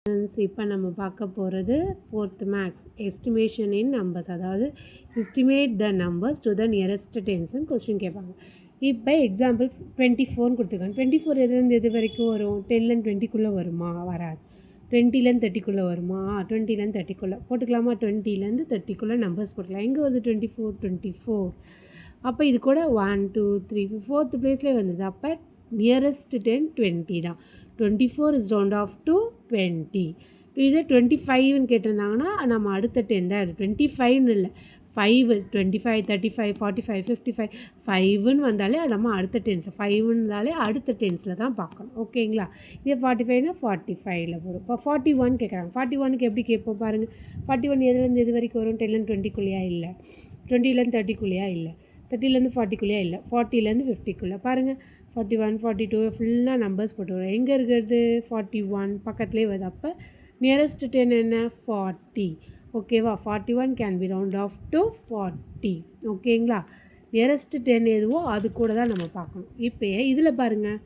இப்போ நம்ம பார்க்க போகிறது 4th maths estimation in numbers, அதாவது estimate the numbers to the nearest டென்ஸ்னு கொஸ்டின் கேட்பாங்க. இப்போ எக்ஸாம்பிள் 24ன்னு கொடுத்துருக்காங்க. 24 எதுலேருந்து எது வரைக்கும் வரும்? 10லேருந்து 20க்குள்ளே வருமா? வராது. 20லேருந்து 30க்குள்ளே வருமா? 20லேருந்து 30க்குள்ளே போட்டுக்கலாமா? 20லேருந்து 30க்குள்ளே நம்பர்ஸ் போட்டுக்கலாம். எங்கே வருது? 24. அப்போ இது கூட 1 2 3 4th பிளேஸ்லேயே வந்தது. அப்போ நியரஸ்ட் 10 20 தான். 24 இஸ் ரவுண்ட் ஆஃப் டு 20. இதே 25ன்னு கேட்டிருந்தாங்கன்னா நம்ம அடுத்த 10 தான் எடுத்து 25ன்னு இல்லை, 5 25 35 45 55 5ன்னு வந்தாலே நம்ம அடுத்த டென்ஸ், 5ன்னு இருந்தாலே அடுத்த டென்ஸில் தான் பார்க்கணும். ஓகேங்களா? இதே 45னா 45ல் வரும். இப்போ 41 கேட்குறாங்க. 41க்கு எப்படி கேட்போம் பாருங்கள். 41 எதுலேருந்து எது வரைக்கும் வரும்? 10லேருந்து 20க்குள்ளேயா? இல்லை. 20லேருந்து 30க்குள்ளேயா? இல்லை. 30லேருந்து 40க்குள்ளேயா? இல்லை. 40லேருந்து 50க்குள்ளே பாருங்கள். 41 42 ஃபுல்லாக நம்பர்ஸ் போட்டு வரும். எங்கே இருக்கிறது? 41 பக்கத்துலேயே வருது. அப்போ நியரஸ்ட் 10 என்ன? 40. ஓகேவா? 41 can be round off to 40. ஓகேங்களா? நியரஸ்ட் 10 எதுவோ அது கூட தான் நம்ம பார்க்கணும். இப்போ இதில் பாருங்கள்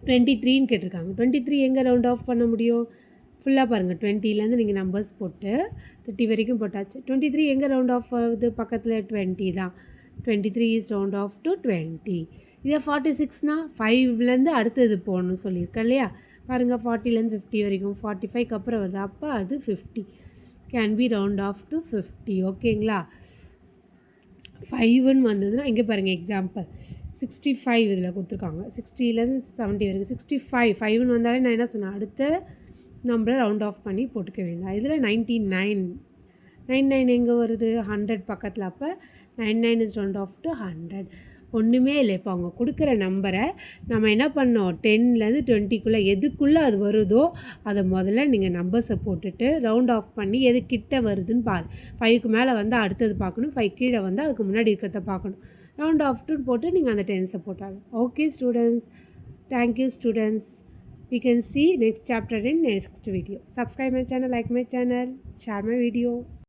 23ன்னு கேட்டிருக்காங்க. 23 எங்கே ரவுண்ட் ஆஃப் பண்ண முடியும்? ஃபுல்லாக பாருங்கள். 20லேருந்து நீங்கள் நம்பர்ஸ் போட்டு 30 வரைக்கும் போட்டாச்சு. 23 எங்கே ரவுண்ட் ஆஃப் ஆகுது? பக்கத்தில் 20 தான். 23 இஸ் ரவுண்ட் ஆஃப் டு 20. இதே 46னா 5லேருந்து அடுத்தது போகணும்னு சொல்லியிருக்கேன் இல்லையா? பாருங்கள் 40லேருந்து 50 வரைக்கும் 45க்கு அப்புறம் வருது. அப்போ அது 50 can be round off to 50. ஓகேங்களா? 5ன்னு வந்ததுன்னா இங்கே பாருங்கள் எக்ஸாம்பிள் 65 இதில் கொடுத்துருக்காங்க. 60லேருந்து 70 வரைக்கும் 65 5ன்னு வந்தாலே நான் என்ன சொன்னேன்? அடுத்த நம்பரை ரவுண்ட் ஆஃப் பண்ணி போட்டுக்க வேண்டாம். இதில் 99 எங்கே வருது? 100 பக்கத்தில். அப்போ 99 இஸ் ரவுண்ட் ஆஃப் டு 100. ஒன்றுமே இல்லை. இப்போ அவங்க கொடுக்குற நம்பரை நம்ம என்ன பண்ணோம்? 10லேருந்து 20க்குள்ளே எதுக்குள்ளே அது வருதோ அதை முதல்ல நீங்கள் நம்பர்ஸை போட்டுட்டு ரவுண்ட் ஆஃப் பண்ணி எது கிட்ட வருதுன்னு பாரு. 5க்கு மேலே வந்து அடுத்தது பார்க்கணும், 5 கீழே வந்து அதுக்கு முன்னாடி இருக்கிறத பார்க்கணும். ரவுண்ட் ஆஃப்ட்டு போட்டு நீங்கள் அந்த டென்ஸை போட்டாங்க. Okay students, thank you students. We can see next chapter in next video. Subscribe my channel, like my channel, share my video.